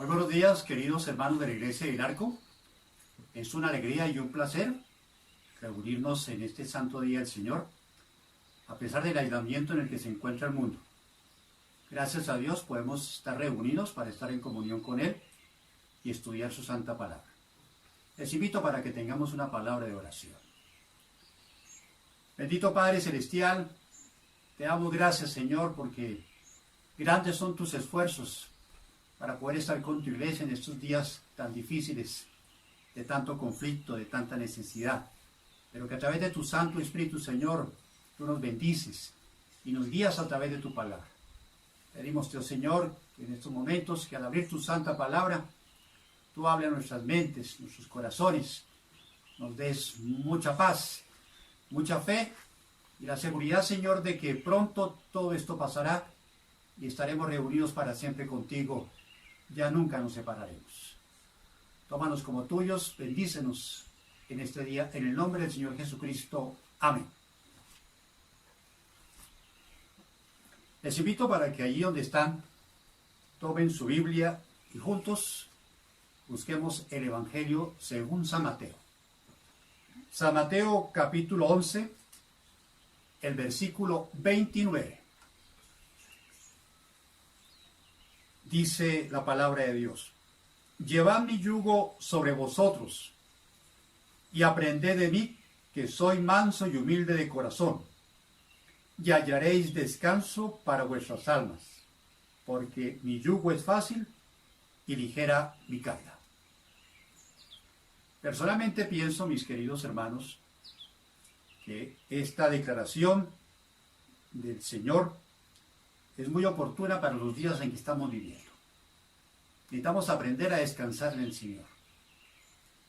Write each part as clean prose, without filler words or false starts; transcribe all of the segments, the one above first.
Muy buenos días, queridos hermanos de la Iglesia del Arco. Es una alegría y un placer reunirnos en este santo día del Señor, a pesar del aislamiento en el que se encuentra el mundo. Gracias a Dios podemos estar reunidos para estar en comunión con Él y estudiar su santa palabra. Les invito para que tengamos una palabra de oración. Bendito Padre Celestial, te damos gracias, Señor, porque grandes son tus esfuerzos para poder estar con tu iglesia en estos días tan difíciles, de tanto conflicto, de tanta necesidad. Pero que a través de tu Santo Espíritu, Señor, tú nos bendices y nos guías a través de tu palabra. Pedimos, Dios Señor, que en estos momentos, que al abrir tu santa palabra, tú hables a nuestras mentes, nuestros corazones, nos des mucha paz, mucha fe y la seguridad, Señor, de que pronto todo esto pasará y estaremos reunidos para siempre contigo. Ya nunca nos separaremos. Tómanos como tuyos, bendícenos en este día, en el nombre del Señor Jesucristo. Amén. Les invito para que allí donde están, tomen su Biblia y juntos busquemos el Evangelio según San Mateo. San Mateo capítulo 11, el versículo 29. Dice la palabra de Dios: llevad mi yugo sobre vosotros y aprended de mí, que soy manso y humilde de corazón, y hallaréis descanso para vuestras almas, porque mi yugo es fácil y ligera mi carga. Personalmente pienso, mis queridos hermanos, que esta declaración del Señor es muy oportuna para los días en que estamos viviendo. Necesitamos aprender a descansar en el Señor.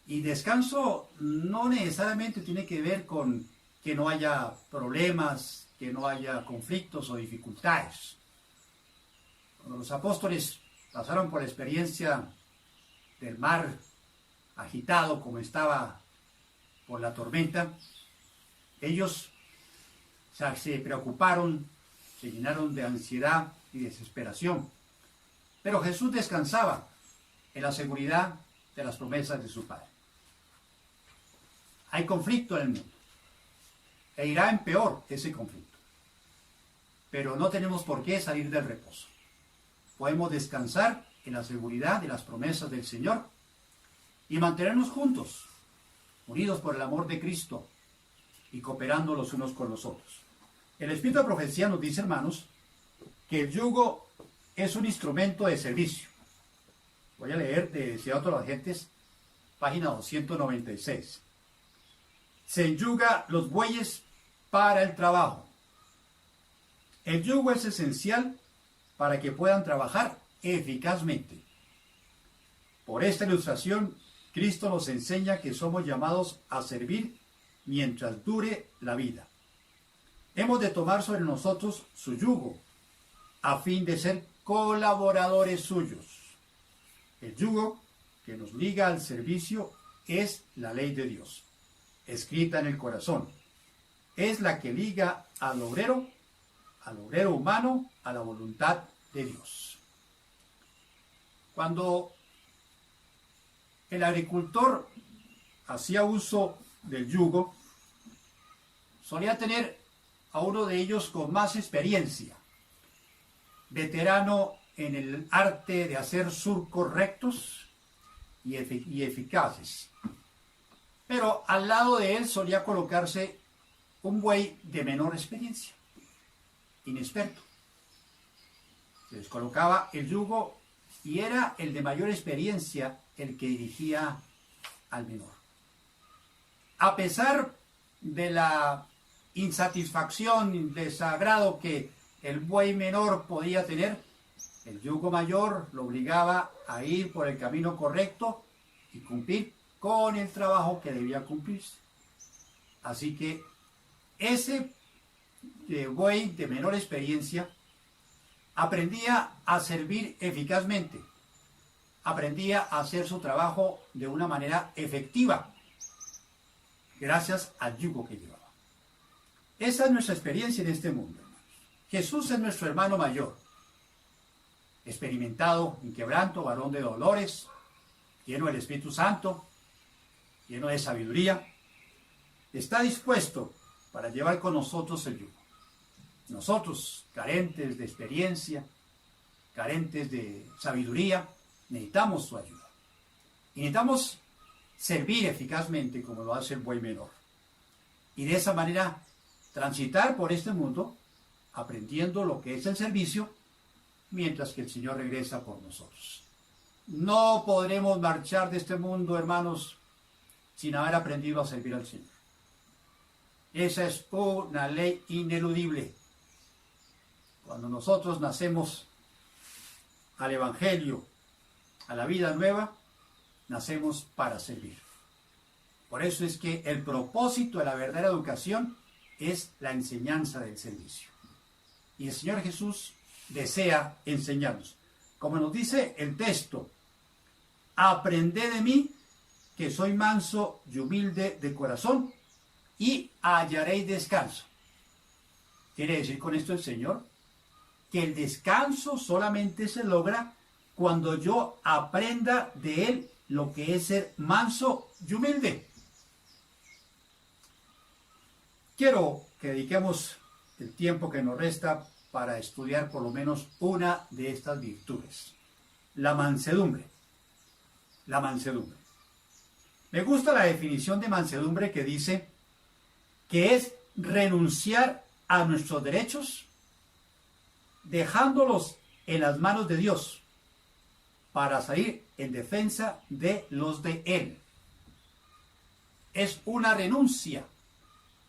Y descanso no necesariamente tiene que ver con que no haya problemas, que no haya conflictos o dificultades. Cuando los apóstoles pasaron por la experiencia del mar agitado como estaba por la tormenta, ellos se preocuparon, se llenaron de ansiedad y desesperación. Pero Jesús descansaba en la seguridad de las promesas de su Padre. Hay conflicto en el mundo, e irá en peor ese conflicto. Pero no tenemos por qué salir del reposo. Podemos descansar en la seguridad de las promesas del Señor y mantenernos juntos, unidos por el amor de Cristo y cooperando los unos con los otros. El Espíritu de Profecía nos dice, hermanos, que el yugo es un instrumento de servicio. Voy a leer de Ciudad de las Gentes, página 296. Se enyuga los bueyes para el trabajo. El yugo es esencial para que puedan trabajar eficazmente. Por esta ilustración, Cristo nos enseña que somos llamados a servir mientras dure la vida. Hemos de tomar sobre nosotros su yugo, a fin de ser colaboradores suyos. El yugo que nos liga al servicio es la ley de Dios, escrita en el corazón. Es la que liga al obrero humano, a la voluntad de Dios. Cuando el agricultor hacía uso del yugo, solía tener a uno de ellos con más experiencia, veterano en el arte de hacer surcos rectos y eficaces. Pero al lado de él solía colocarse un buey de menor experiencia, inexperto. Se les colocaba el yugo y era el de mayor experiencia el que dirigía al menor. A pesar de la insatisfacción, desagrado que el buey menor podía tener, el yugo mayor lo obligaba a ir por el camino correcto y cumplir con el trabajo que debía cumplirse. Así que ese buey de menor experiencia aprendía a servir eficazmente, aprendía a hacer su trabajo de una manera efectiva, gracias al yugo que llevaba. Esa es nuestra experiencia en este mundo, hermanos. Jesús es nuestro hermano mayor. experimentado en quebranto, varón de dolores, lleno del Espíritu Santo, lleno de sabiduría, está dispuesto para llevar con nosotros el yugo. Nosotros, carentes de experiencia, carentes de sabiduría, necesitamos su ayuda. Y necesitamos servir eficazmente como lo hace el buey menor. Y de esa manera transitar por este mundo aprendiendo lo que es el servicio mientras que el Señor regresa por nosotros. No podremos marchar de este mundo, hermanos, sin haber aprendido a servir al Señor. Esa es una ley ineludible. Cuando nosotros nacemos al Evangelio, a la vida nueva, nacemos para servir. Por eso es que el propósito de la verdadera educación es la enseñanza del servicio. Y el Señor Jesús desea enseñarnos. Como nos dice el texto, aprended de mí, que soy manso y humilde de corazón, y hallaréis descanso. Quiere decir con esto el Señor que el descanso solamente se logra cuando yo aprenda de Él lo que es ser manso y humilde. Quiero que dediquemos el tiempo que nos resta para estudiar por lo menos una de estas virtudes. La mansedumbre. La mansedumbre. Me gusta la definición de mansedumbre que dice que es renunciar a nuestros derechos, dejándolos en las manos de Dios, para salir en defensa de los de Él. Es una renuncia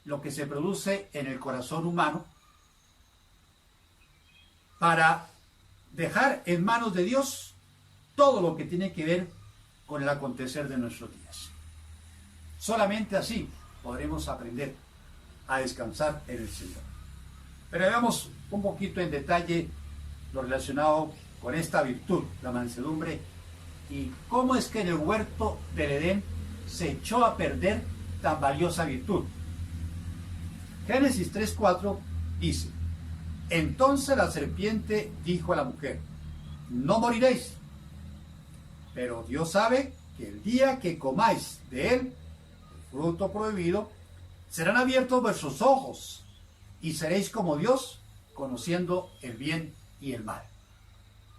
lo que se produce en el corazón humano para dejar en manos de Dios todo lo que tiene que ver con el acontecer de nuestros días. Solamente así podremos aprender a descansar en el Señor. Pero veamos un poquito en detalle lo relacionado con esta virtud, la mansedumbre, y cómo es que en el huerto del Edén se echó a perder tan valiosa virtud. Génesis 3:4 dice: entonces la serpiente dijo a la mujer: no moriréis, pero Dios sabe que el día que comáis de él, el fruto prohibido, serán abiertos vuestros ojos y seréis como Dios, conociendo el bien y el mal.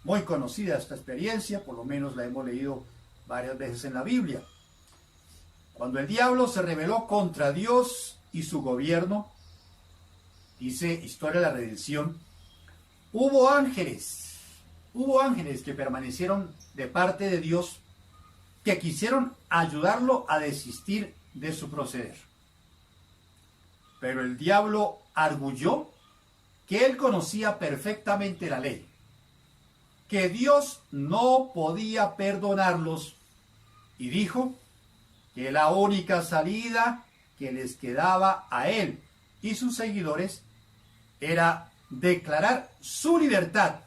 Muy conocida esta experiencia, por lo menos la hemos leído varias veces en la Biblia. Cuando el diablo se rebeló contra Dios y su gobierno, dice Historia de la Redención, hubo ángeles que permanecieron de parte de Dios, que quisieron ayudarlo a desistir de su proceder. Pero el diablo arguyó que él conocía perfectamente la ley, que Dios no podía perdonarlos, y dijo que la única salida que les quedaba a él y sus seguidores era declarar su libertad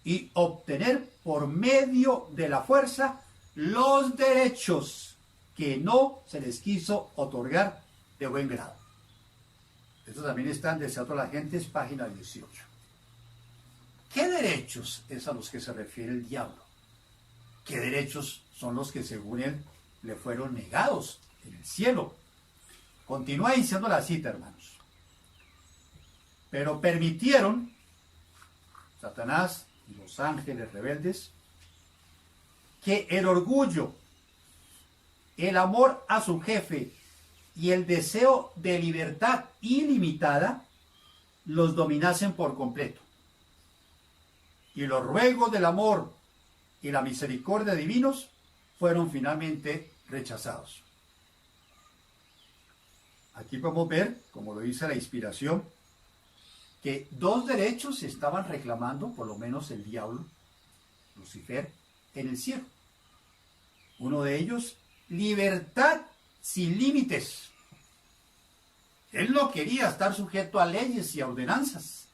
y obtener por medio de la fuerza los derechos que no se les quiso otorgar de buen grado. Esto también está en Deseado a la Gente, es página 18. ¿Qué derechos es a los que se refiere el diablo? ¿Qué derechos son los que según él le fueron negados en el cielo? Continúa diciendo la cita, hermanos. Pero permitieron, Satanás y los ángeles rebeldes, que el orgullo, el amor a su jefe y el deseo de libertad ilimitada los dominasen por completo. Y los ruegos del amor y la misericordia divinos fueron finalmente rechazados. Aquí podemos ver, como lo dice la inspiración, que dos derechos se estaban reclamando, por lo menos el diablo, Lucifer, en el cielo. Uno de ellos, libertad sin límites. Él no quería estar sujeto a leyes y a ordenanzas.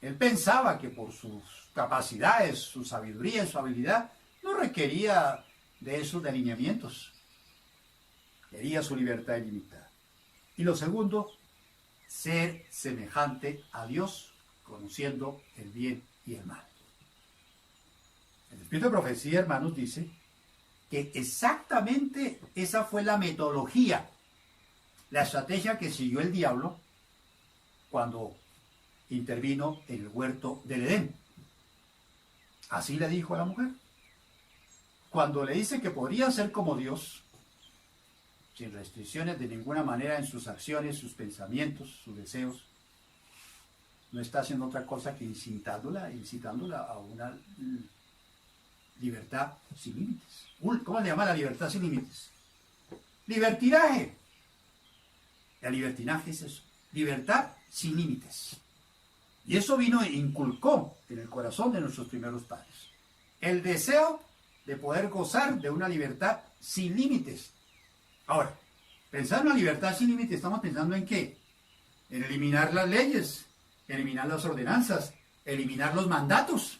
Él pensaba que por sus capacidades, su sabiduría y su habilidad, no requería de esos delineamientos. Quería su libertad ilimitada. Y lo segundo, ser semejante a Dios, conociendo el bien y el mal. El espíritu de profecía, hermanos, dice que exactamente esa fue la metodología, la estrategia que siguió el diablo cuando intervino en el huerto del Edén. Así le dijo a la mujer. Cuando le dice que podría ser como Dios, sin restricciones de ninguna manera en sus acciones, sus pensamientos, sus deseos, no está haciendo otra cosa que incitándola a una libertad sin límites. ¿Cómo se llama la libertad sin límites? Libertinaje. El libertinaje es eso, libertad sin límites. Y eso vino e inculcó en el corazón de nuestros primeros padres el deseo de poder gozar de una libertad sin límites. Ahora, pensar en una libertad sin límites, ¿estamos pensando en qué? En eliminar las leyes, eliminar las ordenanzas, eliminar los mandatos.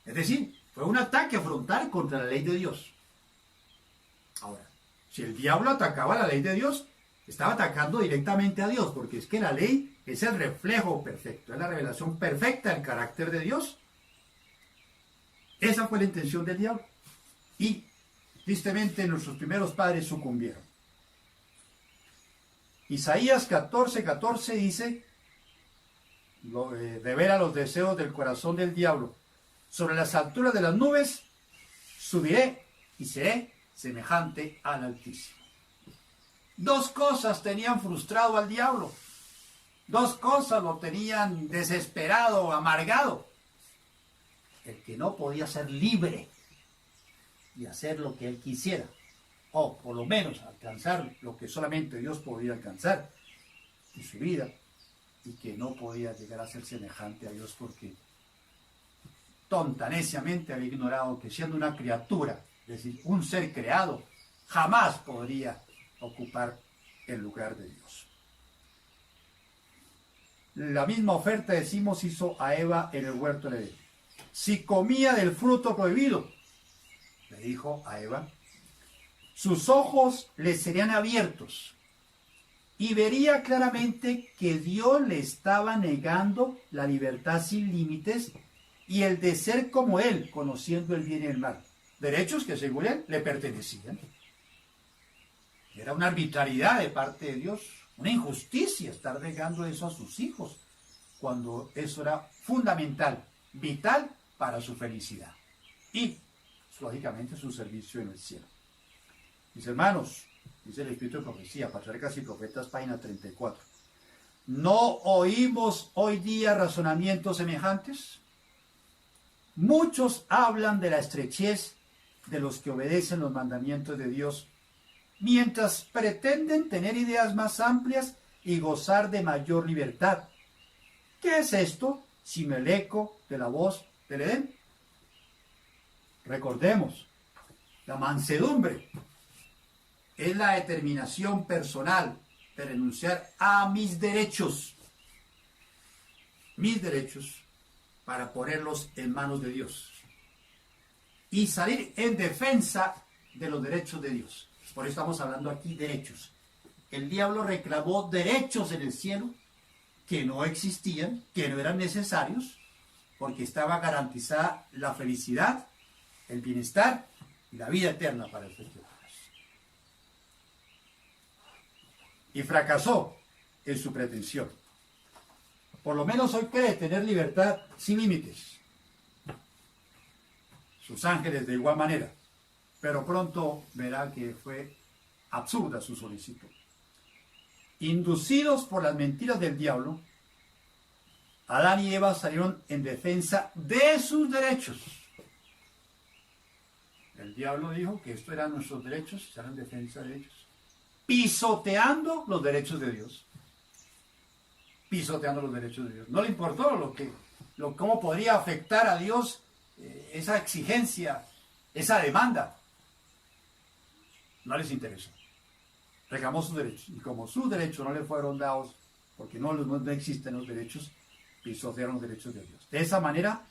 Es decir, fue un ataque frontal contra la ley de Dios. Ahora, si el diablo atacaba la ley de Dios, estaba atacando directamente a Dios, porque es que la ley es el reflejo perfecto, es la revelación perfecta del carácter de Dios. Esa fue la intención del diablo. Y, tristemente, nuestros primeros padres sucumbieron. Isaías 14:14 dice, revela los deseos del corazón del diablo. Sobre las alturas de las nubes subiré y seré semejante al Altísimo. Dos cosas tenían frustrado al diablo. Dos cosas lo tenían desesperado, amargado. El que no podía ser libre y hacer lo que él quisiera, o por lo menos alcanzar lo que solamente Dios podía alcanzar en su vida, y que no podía llegar a ser semejante a Dios porque tonta, neciamente había ignorado que siendo una criatura, es decir, un ser creado, jamás podría ocupar el lugar de Dios. La misma oferta, decimos, hizo a Eva en el huerto de Edén. Si comía del fruto prohibido, le dijo a Eva, sus ojos le serían abiertos y vería claramente que Dios le estaba negando la libertad sin límites y el de ser como él, conociendo el bien y el mal. Derechos que según él le pertenecían. Era una arbitrariedad de parte de Dios, una injusticia estar negando eso a sus hijos, cuando eso era fundamental, vital para su felicidad y, lógicamente, su servicio en el cielo. Mis hermanos, dice el Espíritu de Profecía, Patriarcas y Profetas, página 34. ¿No oímos hoy día razonamientos semejantes? Muchos hablan de la estrechez de los que obedecen los mandamientos de Dios, mientras pretenden tener ideas más amplias y gozar de mayor libertad. ¿Qué es esto sino el eco de la voz del Edén? Recordemos, la mansedumbre es la determinación personal de renunciar a mis derechos, para ponerlos en manos de Dios y salir en defensa de los derechos de Dios. Por eso estamos hablando aquí de derechos. El diablo reclamó derechos en el cielo que no existían, que no eran necesarios, porque estaba garantizada la felicidad, el bienestar y la vida eterna para estos criaturas. Y fracasó en su pretensión. Por lo menos hoy cree tener libertad sin límites. Sus ángeles de igual manera. Pero pronto verá que fue absurda su solicitud. Inducidos por las mentiras del diablo, Adán y Eva salieron en defensa de sus derechos. El diablo dijo que estos eran nuestros derechos, salieron en defensa de ellos, pisoteando los derechos de Dios. Pisoteando los derechos de Dios. No le importó cómo podría afectar a Dios esa exigencia, esa demanda. No les interesó. Reclamó sus derechos. Y como sus derechos no le fueron dados, porque no existen los derechos, pisotearon los derechos de Dios. De esa manera,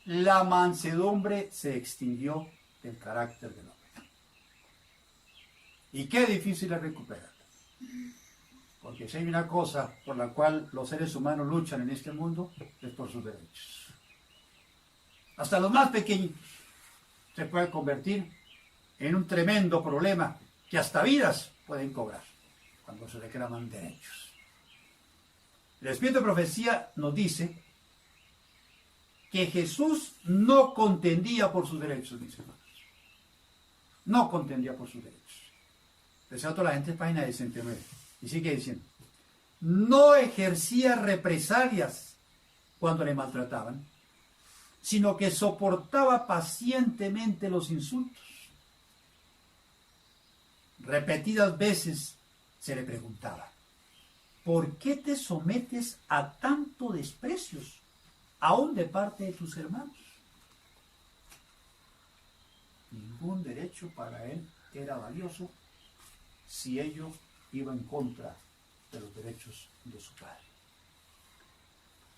la mansedumbre se extinguió del carácter del hombre. Y qué difícil es recuperarla. Porque si hay una cosa por la cual los seres humanos luchan en este mundo, es por sus derechos. Hasta los más pequeños. se puede convertir en un tremendo problema que hasta vidas pueden cobrar cuando se reclaman derechos. El Espíritu de Profecía nos dice que Jesús no contendía por sus derechos, mis hermanos. No contendía por sus derechos. Excepto la gente, página 69. Y sigue diciendo, no ejercía represalias cuando le maltrataban, sino que soportaba pacientemente los insultos. Repetidas veces se le preguntaba, ¿por qué te sometes a tanto desprecios, aún de parte de tus hermanos? Ningún derecho para él era valioso si ello iba en contra de los derechos de su Padre.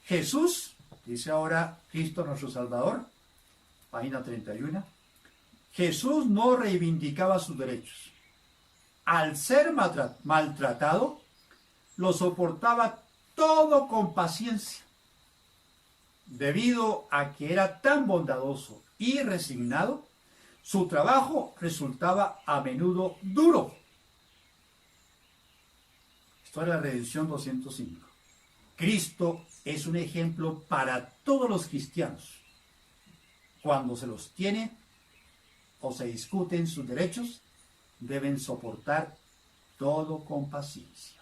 Jesús, dice ahora Cristo nuestro Salvador, página 31, Jesús no reivindicaba sus derechos. Al ser maltratado, lo soportaba todo con paciencia, debido a que era tan bondadoso y resignado. Su trabajo resultaba a menudo duro. Historia de la Redención 205. Cristo es un ejemplo para todos los cristianos. Cuando se los tiene o se discuten sus derechos, deben soportar todo con paciencia.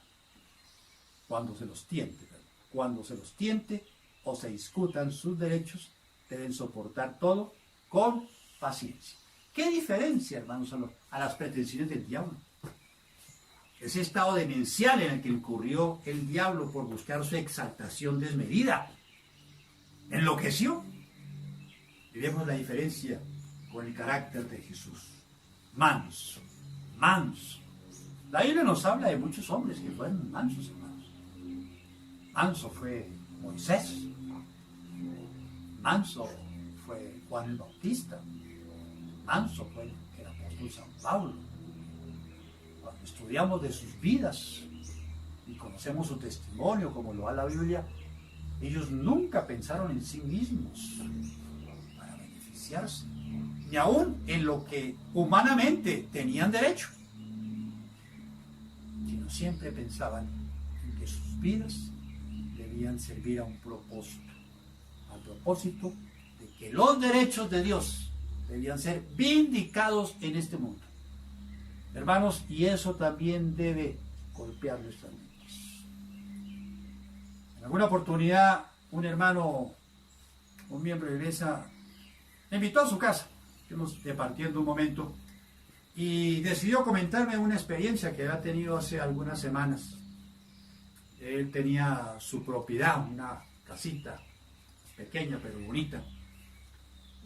Cuando se los tiente o se discutan sus derechos, deben soportar todo con paciencia. ¿Qué diferencia, hermanos, a las pretensiones del diablo? Ese estado demencial en el que incurrió el diablo por buscar su exaltación desmedida. Enloqueció. Y vemos la diferencia con el carácter de Jesús. Manso, manso. La Biblia nos habla de muchos hombres que fueron mansos, hermanos. Manso fue Moisés. Manso fue Juan el Bautista. Manso fue el apóstol San Pablo. Cuando estudiamos de sus vidas y conocemos su testimonio, como lo da la Biblia, ellos nunca pensaron en sí mismos para beneficiarse, ni aún en lo que humanamente tenían derecho, sino siempre pensaban en que sus vidas debían servir a un propósito, al propósito de que los derechos de Dios debían ser vindicados en este mundo. Hermanos, y eso también debe golpear nuestras mentes. En alguna oportunidad, un hermano, un miembro de la iglesia, me invitó a su casa. Estuvimos departiendo un momento y decidió comentarme una experiencia que había tenido hace algunas semanas. Él tenía su propiedad, una casita pequeña pero bonita,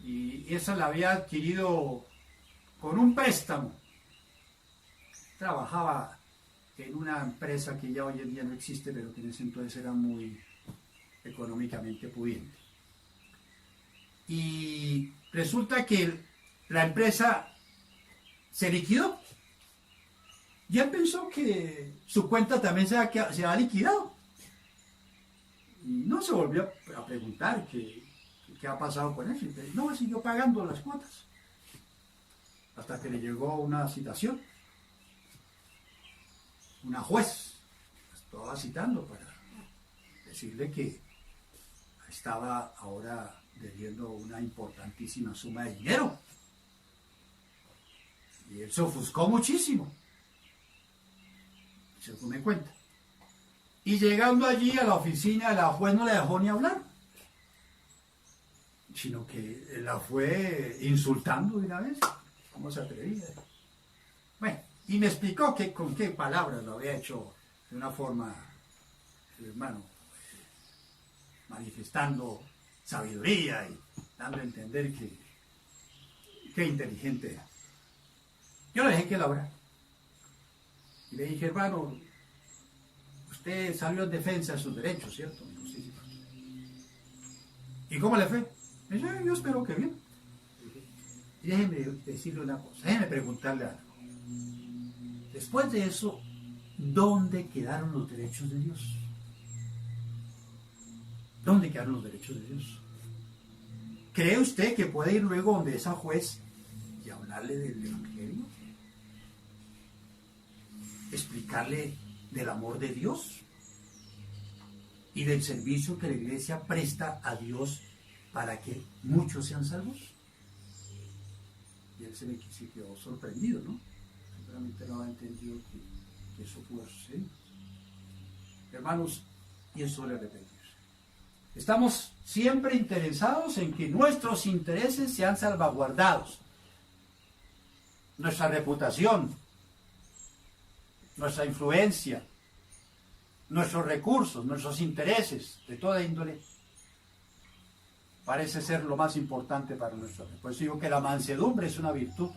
y esa la había adquirido con un préstamo. Trabajaba en una empresa que ya hoy en día no existe, pero que en ese entonces era muy económicamente pudiente. Y resulta que la empresa se liquidó. Y él pensó que su cuenta también se había liquidado. Y no se volvió a preguntar qué ha pasado con eso. Y no, siguió pagando las cuotas. Hasta que le llegó una citación. Una juez estaba citando para decirle que estaba ahora debiendo una importantísima suma de dinero. Y él se ofuscó muchísimo. Según me cuenta. Y llegando allí a la oficina, la juez no le dejó ni hablar, sino que la fue insultando de una vez. ¿Cómo se atrevía? Bueno, y me explicó con qué palabras lo había hecho de una forma, hermano, manifestando sabiduría y dando a entender que inteligente era. Yo le dejé que él hablara. Y le dije, hermano, usted salió en defensa de sus derechos, ¿cierto? Dijo, sí. ¿Y cómo le fue? Me dijo, yo espero que bien. Y déjeme decirle una cosa, déjeme preguntarle algo. Después de eso, ¿dónde quedaron los derechos de Dios? ¿Dónde quedaron los derechos de Dios? ¿Cree usted que puede ir luego donde esa juez hablarle del Evangelio, explicarle del amor de Dios y del servicio que la iglesia presta a Dios para que muchos sean salvos. Y él se quedó sorprendido, ¿no? Seguramente no había entendido que eso pudo suceder. Hermanos, y eso le arrepentirse. Estamos siempre interesados en que nuestros intereses sean salvaguardados. Nuestra reputación, nuestra influencia, nuestros recursos, nuestros intereses de toda índole, parece ser lo más importante para nuestra vida. Por eso digo que la mansedumbre es una virtud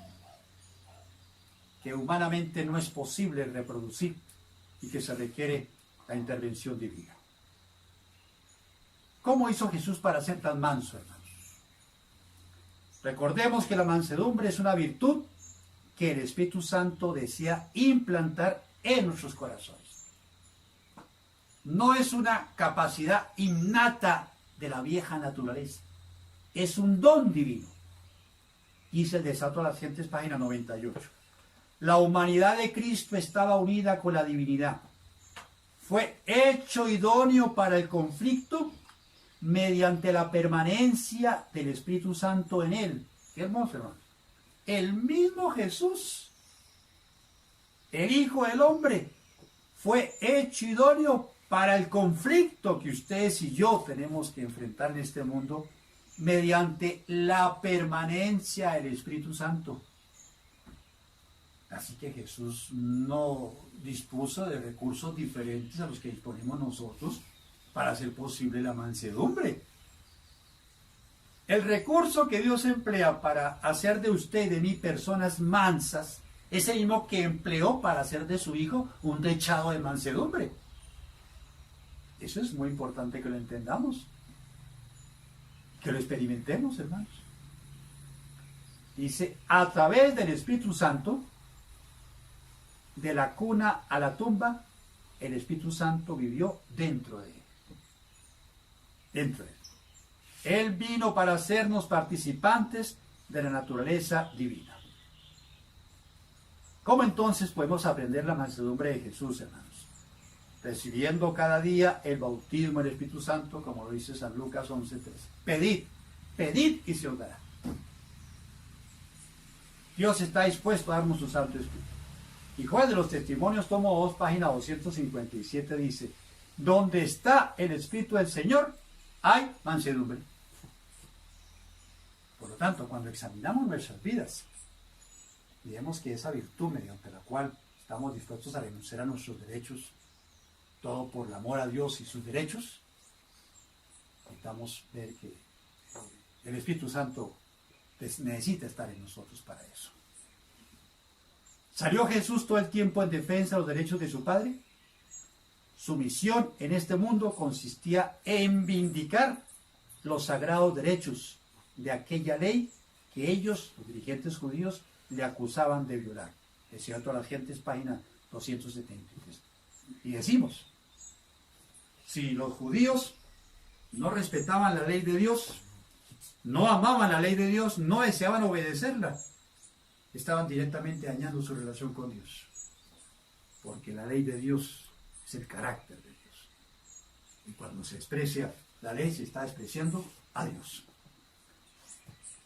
que humanamente no es posible reproducir y que se requiere la intervención divina. ¿Cómo hizo Jesús para ser tan manso, hermanos? Recordemos que la mansedumbre es una virtud que el Espíritu Santo desea implantar en nuestros corazones. No es una capacidad innata de la vieja naturaleza, es un don divino. Dice el Desato a las Gentes, página 98. La humanidad de Cristo estaba unida con la divinidad. Fue hecho idóneo para el conflicto mediante la permanencia del Espíritu Santo en él. Qué hermoso, hermano. El mismo Jesús, el Hijo del Hombre, fue hecho idóneo para el conflicto que ustedes y yo tenemos que enfrentar en este mundo mediante la permanencia del Espíritu Santo. Así que Jesús no dispuso de recursos diferentes a los que disponemos nosotros para hacer posible la mansedumbre. El recurso que Dios emplea para hacer de usted y de mí personas mansas es el mismo que empleó para hacer de su Hijo un dechado de mansedumbre. Eso es muy importante que lo entendamos, que lo experimentemos, hermanos. Dice, a través del Espíritu Santo, de la cuna a la tumba, el Espíritu Santo vivió dentro de él. Dentro de él. Él vino para hacernos participantes de la naturaleza divina. ¿Cómo entonces podemos aprender la mansedumbre de Jesús, hermanos? Recibiendo cada día el bautismo del Espíritu Santo, como lo dice San Lucas 11:13. Pedid, pedid y se os dará. Dios está dispuesto a darnos su Santo Espíritu. Y Juan de los Testimonios, tomo 2, página 257, dice, donde está el Espíritu del Señor, hay mansedumbre. Por lo tanto, cuando examinamos nuestras vidas, vemos que esa virtud mediante la cual estamos dispuestos a renunciar a nuestros derechos, todo por el amor a Dios y sus derechos, necesitamos ver que el Espíritu Santo necesita estar en nosotros para eso. ¿Salió Jesús todo el tiempo en defensa de los derechos de su Padre? Su misión en este mundo consistía en vindicar los sagrados derechos de aquella ley que ellos, los dirigentes judíos, le acusaban de violar. Decía a las Gentes, página 273. Y decimos, si los judíos no respetaban la ley de Dios, no amaban la ley de Dios, no deseaban obedecerla, estaban directamente dañando su relación con Dios. Porque la ley de Dios es el carácter de Dios. Y cuando se desprecia la ley, se está despreciando a Dios.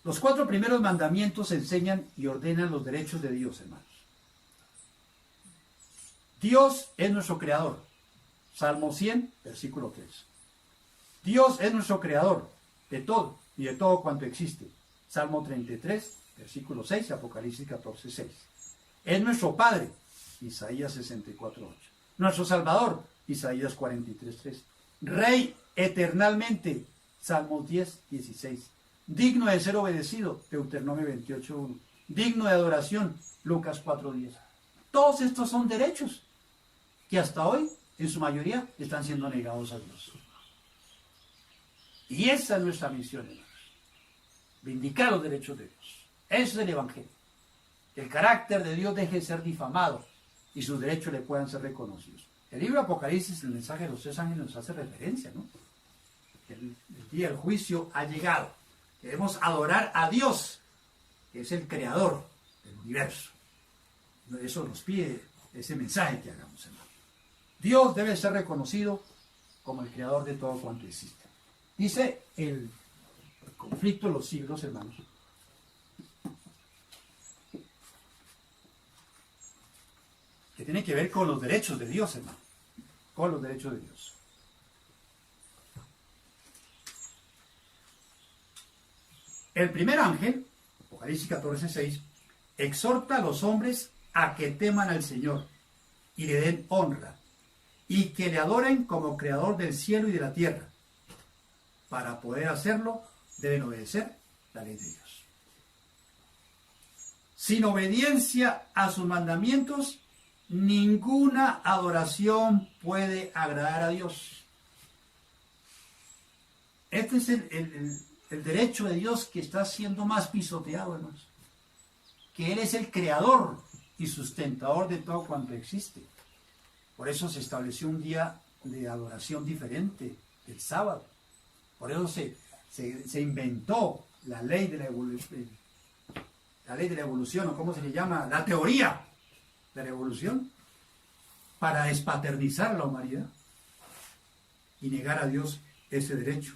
Los 4 primeros mandamientos enseñan y ordenan los derechos de Dios, hermanos. Dios es nuestro creador. Salmo 100, versículo 3. Dios es nuestro creador de todo y de todo cuanto existe. Salmo 33, versículo 6, Apocalipsis 14, 6. Es nuestro Padre, Isaías 64, 8. Nuestro Salvador, Isaías 43, 3. Rey eternalmente, Salmos 10, 16. Digno de ser obedecido, Deuteronomio 28, 1. Digno de adoración, Lucas 4, 10. Todos estos son derechos que hasta hoy, en su mayoría, están siendo negados a Dios. Y esa es nuestra misión, hermanos. Vindicar los derechos de Dios. Eso es el Evangelio. Que el carácter de Dios deje de ser difamado y sus derechos le puedan ser reconocidos. El libro de Apocalipsis, el mensaje de los 3 ángeles, nos hace referencia, ¿no? El día del juicio ha llegado. Queremos adorar a Dios, que es el creador, universo. Eso nos pide ese mensaje que hagamos, hermano. Dios debe ser reconocido como el creador de todo cuanto existe. Dice el conflicto de los siglos, hermanos, que tiene que ver con los derechos de Dios, hermano. Con los derechos de Dios. El primer ángel, Apocalipsis 14:6, exhorta a los hombres a que teman al Señor y le den honra, y que le adoren como creador del cielo y de la tierra. Para poder hacerlo, deben obedecer la ley de Dios. Sin obediencia a sus mandamientos, ninguna adoración puede agradar a Dios. Este es el derecho de Dios que está siendo más pisoteado, hermanos. Que Él es el creador y sustentador de todo cuanto existe. Por eso se estableció un día de adoración diferente, el sábado. Por eso se inventó la ley de la evolución, o cómo se le llama, la teoría de la evolución, para despaternizar a la humanidad y negar a Dios ese derecho.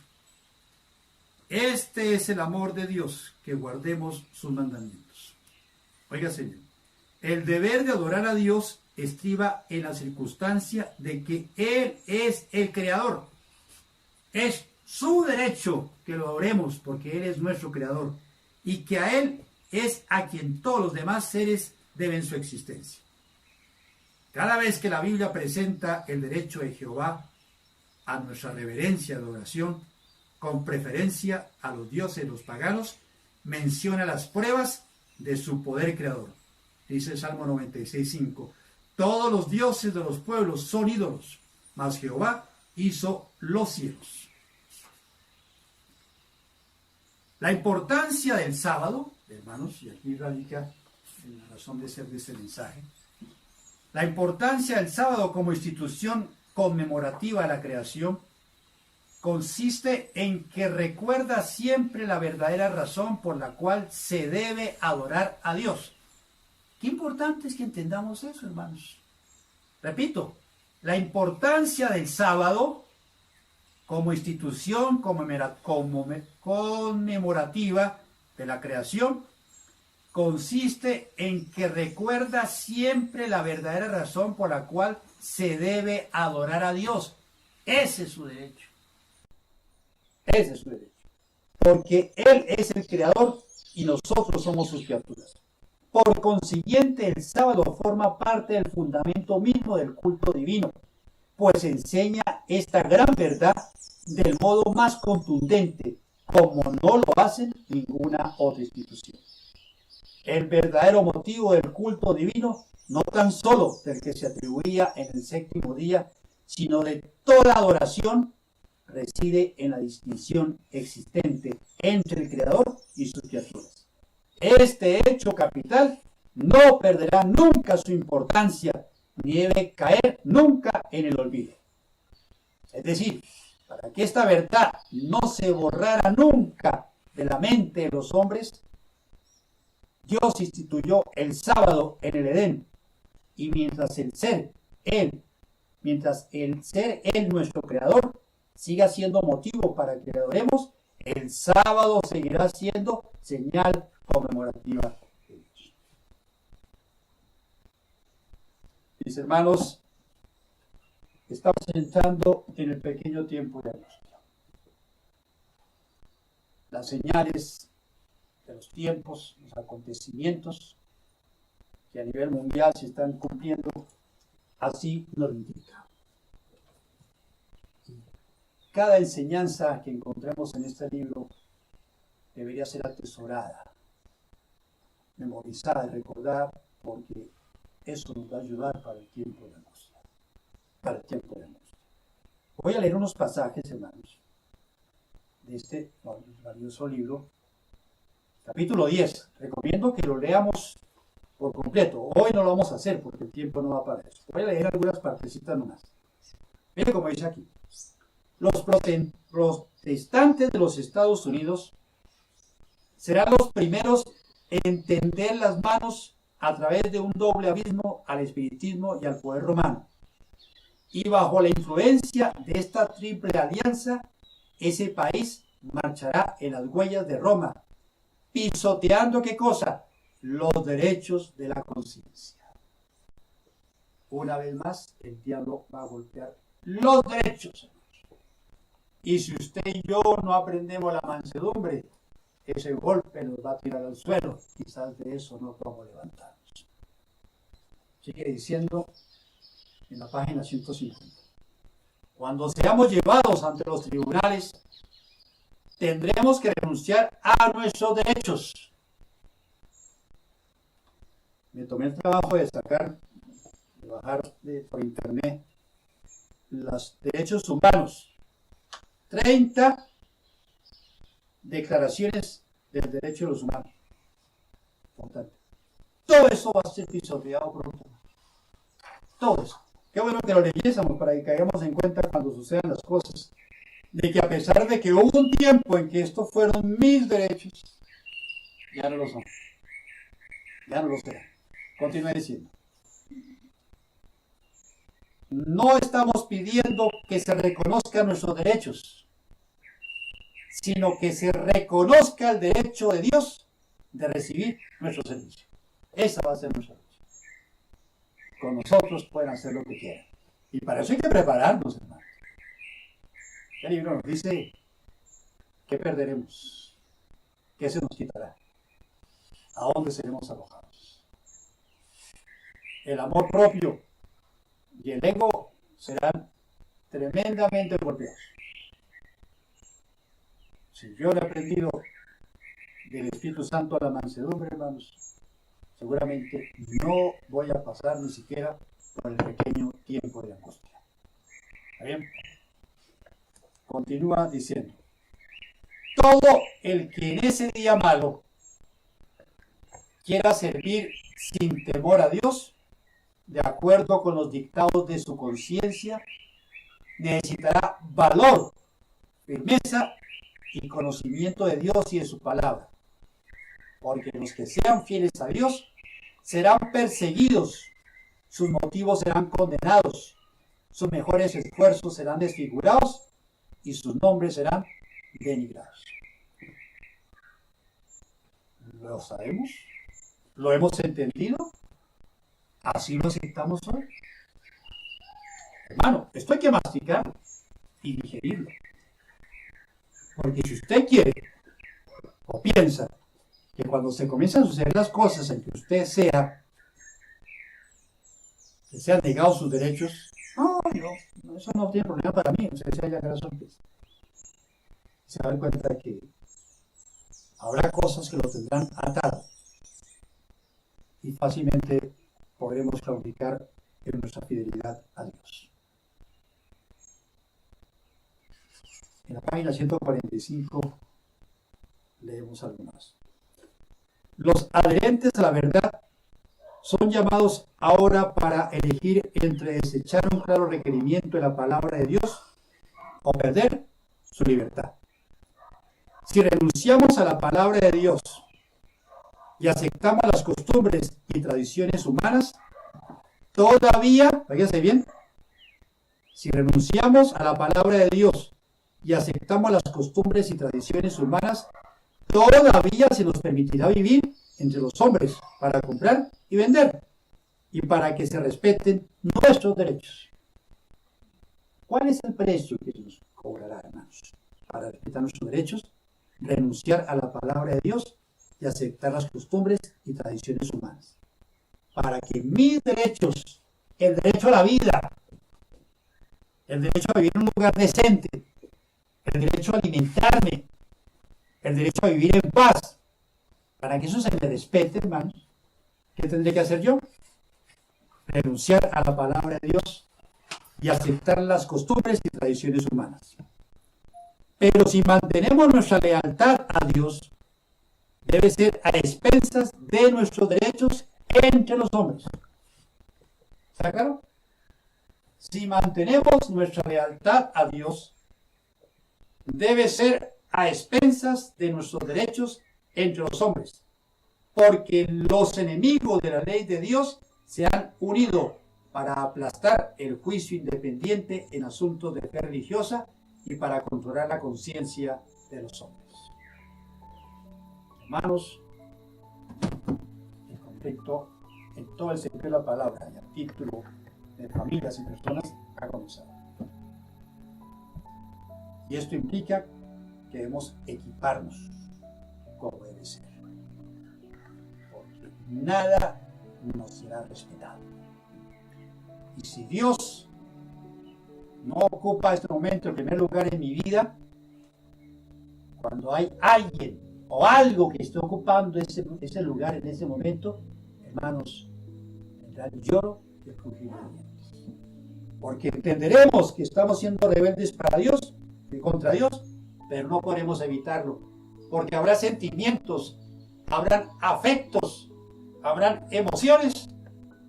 Este es el amor de Dios, que guardemos sus mandamientos. Oiga, Señor, el deber de adorar a Dios estriba en la circunstancia de que Él es el creador. Es su derecho que lo adoremos porque Él es nuestro creador y que a Él es a quien todos los demás seres deben su existencia. Cada vez que la Biblia presenta el derecho de Jehová a nuestra reverencia de adoración, con preferencia a los dioses los paganos, menciona las pruebas de su poder creador. Dice el Salmo 96:5, todos los dioses de los pueblos son ídolos, mas Jehová hizo los cielos. La importancia del sábado, hermanos, y aquí radica la razón de ser de ese mensaje, la importancia del sábado como institución conmemorativa de la creación consiste en que recuerda siempre la verdadera razón por la cual se debe adorar a Dios. Qué importante es que entendamos eso, hermanos. Repito, la importancia del sábado como institución conmemorativa de la creación consiste en que recuerda siempre la verdadera razón por la cual se debe adorar a Dios. Ese es su derecho. Ese es su derecho. Porque Él es el creador y nosotros somos sus criaturas. Por consiguiente, el sábado forma parte del fundamento mismo del culto divino, pues enseña esta gran verdad del modo más contundente, como no lo hacen ninguna otra institución. El verdadero motivo del culto divino, no tan solo del que se atribuía en el séptimo día, sino de toda adoración, reside en la distinción existente entre el Creador y sus criaturas. Este hecho capital no perderá nunca su importancia, ni debe caer nunca en el olvido. Es decir, para que esta verdad no se borrara nunca de la mente de los hombres, Dios instituyó el sábado en el Edén, y mientras el ser Él, nuestro Creador, siga siendo motivo para que le adoremos, el sábado seguirá siendo señal conmemorativa de Dios. Mis hermanos, estamos entrando en el pequeño tiempo de angustia. Las señales de los tiempos, los acontecimientos que a nivel mundial se están cumpliendo, así nos lo indica. Cada enseñanza que encontremos en este libro debería ser atesorada, memorizada y recordada, porque eso nos va a ayudar para el tiempo de angustia. Para el tiempo de angustia. Voy a leer unos pasajes, hermanos, de este valioso libro. Capítulo 10. Recomiendo que lo leamos por completo. Hoy no lo vamos a hacer porque el tiempo no va para eso. Voy a leer algunas partecitas nomás. Mire cómo dice aquí. Los protestantes de los Estados Unidos serán los primeros en tender las manos a través de un doble abismo al espiritismo y al poder romano. Y bajo la influencia de esta triple alianza, ese país marchará en las huellas de Roma, pisoteando ¿qué cosa? Los derechos de la conciencia. Una vez más, el diablo va a golpear los derechos. Y si usted y yo no aprendemos la mansedumbre, ese golpe nos va a tirar al suelo. Quizás de eso no podamos levantarnos. Sigue diciendo en la página 150. Cuando seamos llevados ante los tribunales, tendremos que renunciar a nuestros derechos. Me tomé el trabajo de bajar por internet los derechos humanos. 30 declaraciones del derecho de los humanos. Importante. Todo eso va a ser pisoteado pronto. Todo eso. Qué bueno que lo leyésemos para que caigamos en cuenta cuando sucedan las cosas. De que a pesar de que hubo un tiempo en que estos fueron mis derechos, ya no lo son. Ya no lo serán. Continúe diciendo. No estamos pidiendo que se reconozcan nuestros derechos, sino que se reconozca el derecho de Dios de recibir nuestro servicio. Esa va a ser nuestra lucha. Con nosotros pueden hacer lo que quieran. Y para eso hay que prepararnos, hermanos. El libro nos dice, ¿qué perderemos? ¿Qué se nos quitará? ¿A dónde seremos arrojados? El amor propio y el ego serán tremendamente golpeados. Si yo le he aprendido del Espíritu Santo a la mansedumbre, hermanos, seguramente no voy a pasar ni siquiera por el pequeño tiempo de angustia. ¿Está bien? Continúa diciendo, todo el que en ese día malo quiera servir sin temor a Dios, de acuerdo con los dictados de su conciencia, necesitará valor, firmeza y conocimiento de Dios y de su palabra. Porque los que sean fieles a Dios serán perseguidos, sus motivos serán condenados, sus mejores esfuerzos serán desfigurados y sus nombres serán denigrados. ¿Lo sabemos? ¿Lo hemos entendido? ¿Así lo aceptamos hoy? Hermano, esto hay que masticarlo y digerirlo. Porque si usted quiere o piensa que cuando se comienzan a suceder las cosas en que usted que sean negados sus derechos, no, eso no tiene problema para mí, usted se haya razón. Se va a dar cuenta de que habrá cosas que lo tendrán atado y fácilmente podremos claudicar en nuestra fidelidad a Dios. En la página 145 leemos algo más. Los adherentes a la verdad son llamados ahora para elegir entre desechar un claro requerimiento de la palabra de Dios o perder su libertad. Si renunciamos a la palabra de Dios y aceptamos las costumbres y tradiciones humanas, todavía, fíjese bien, si renunciamos a la palabra de Dios y aceptamos las costumbres y tradiciones humanas, todavía se nos permitirá vivir entre los hombres para comprar y vender y para que se respeten nuestros derechos. ¿Cuál es el precio que se nos cobrará, hermanos, para respetar nuestros derechos? Renunciar a la palabra de Dios y aceptar las costumbres y tradiciones humanas. Para que mis derechos, el derecho a la vida, el derecho a vivir en un lugar decente, el derecho a alimentarme, el derecho a vivir en paz, para que eso se me respete, hermanos, ¿qué tendré que hacer yo? Renunciar a la palabra de Dios y aceptar las costumbres y tradiciones humanas. Pero si mantenemos nuestra lealtad a Dios, debe ser a expensas de nuestros derechos entre los hombres. ¿Está claro? Si mantenemos nuestra lealtad a Dios, debe ser a expensas de nuestros derechos entre los hombres. porque los enemigos de la ley de Dios se han unido para aplastar el juicio independiente en asuntos de fe religiosa y para controlar la conciencia de los hombres. Hermanos, el conflicto en todo el sentido de la palabra y a título de familias y personas ha comenzado. Y esto implica que debemos equiparnos como debe ser, porque nada nos será respetado. Y si Dios no ocupa este momento el primer lugar en mi vida, cuando hay alguien o algo que esté ocupando ese lugar en ese momento, hermanos, vendrá el lloro y el crujir de dientes. Porque entenderemos que estamos siendo rebeldes para Dios y contra Dios, pero no podremos evitarlo, porque habrá sentimientos, habrán afectos, habrán emociones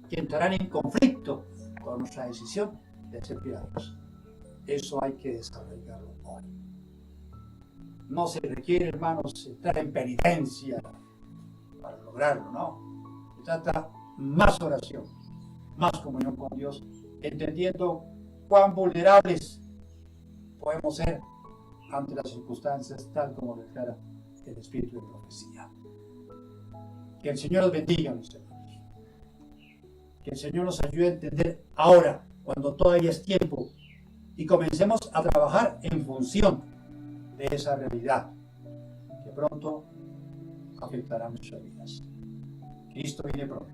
que entrarán en conflicto con nuestra decisión de servir a Dios. Eso hay que desarrollarlo hoy. No se requiere, hermanos, entrar en penitencia para lograrlo, no. Se trata más oración, más comunión con Dios, entendiendo cuán vulnerables podemos ser ante las circunstancias, tal como declara el Espíritu de profecía. Que el Señor los bendiga, mis hermanos. Que el Señor nos ayude a entender ahora, cuando todavía es tiempo, y comencemos a trabajar en función de esa realidad que pronto afectará nuestras vidas. Cristo viene pronto.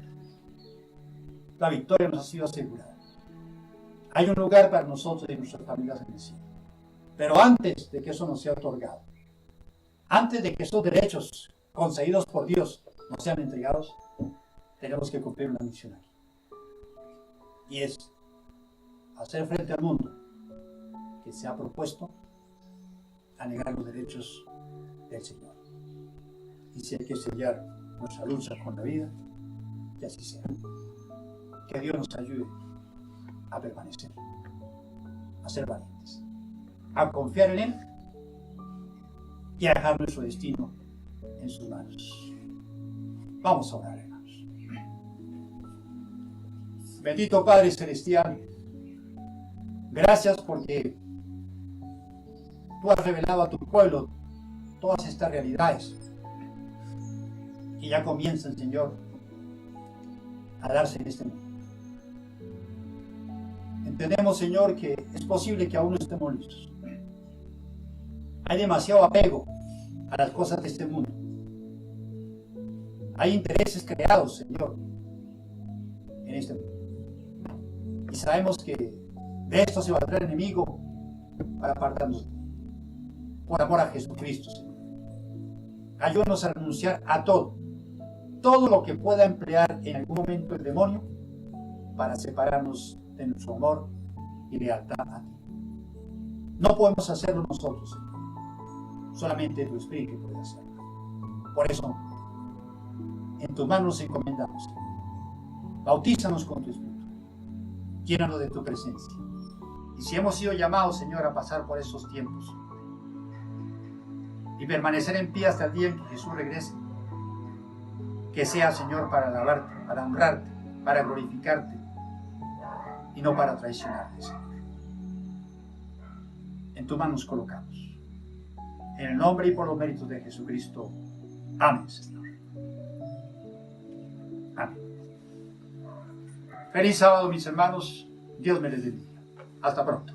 La victoria nos ha sido asegurada. Hay un lugar para nosotros y nuestras familias en el cielo. Pero antes de que eso nos sea otorgado, antes de que esos derechos concedidos por Dios nos sean entregados, tenemos que cumplir una misión aquí. Y es hacer frente al mundo que se ha propuesto a negar los derechos del Señor. Y si hay que sellar nuestra lucha con la vida, que así sea. Que Dios nos ayude a permanecer, a ser valientes, a confiar en Él y a dejar nuestro destino en sus manos. Vamos a orar, hermanos. Bendito Padre Celestial, gracias porque tú has revelado a tu pueblo todas estas realidades que ya comienzan, Señor, a darse en este mundo. Entendemos, Señor, que es posible que aún no estemos listos. Hay demasiado apego a las cosas de este mundo. Hay intereses creados, Señor, en este mundo. Y sabemos que de esto se valdrá el enemigo para apartarnos de ti. Por amor a Jesucristo, Señor. Ayúdanos a renunciar a todo lo que pueda emplear en algún momento el demonio para separarnos de nuestro amor y lealtad a ti. No podemos hacerlo nosotros, Señor. Solamente tu Espíritu puede hacerlo. Por eso, en tus manos nos encomendamos, Señor. Bautízanos con tu Espíritu. Llénanos de tu presencia. Y si hemos sido llamados, Señor, a pasar por esos tiempos y permanecer en pie hasta el día en que Jesús regrese, que sea, Señor, para alabarte, para honrarte, para glorificarte y no para traicionarte, Señor. En tu mano nos colocamos. En el nombre y por los méritos de Jesucristo. Amén, Señor. Amén. Feliz sábado, mis hermanos. Dios me les bendiga. Hasta pronto.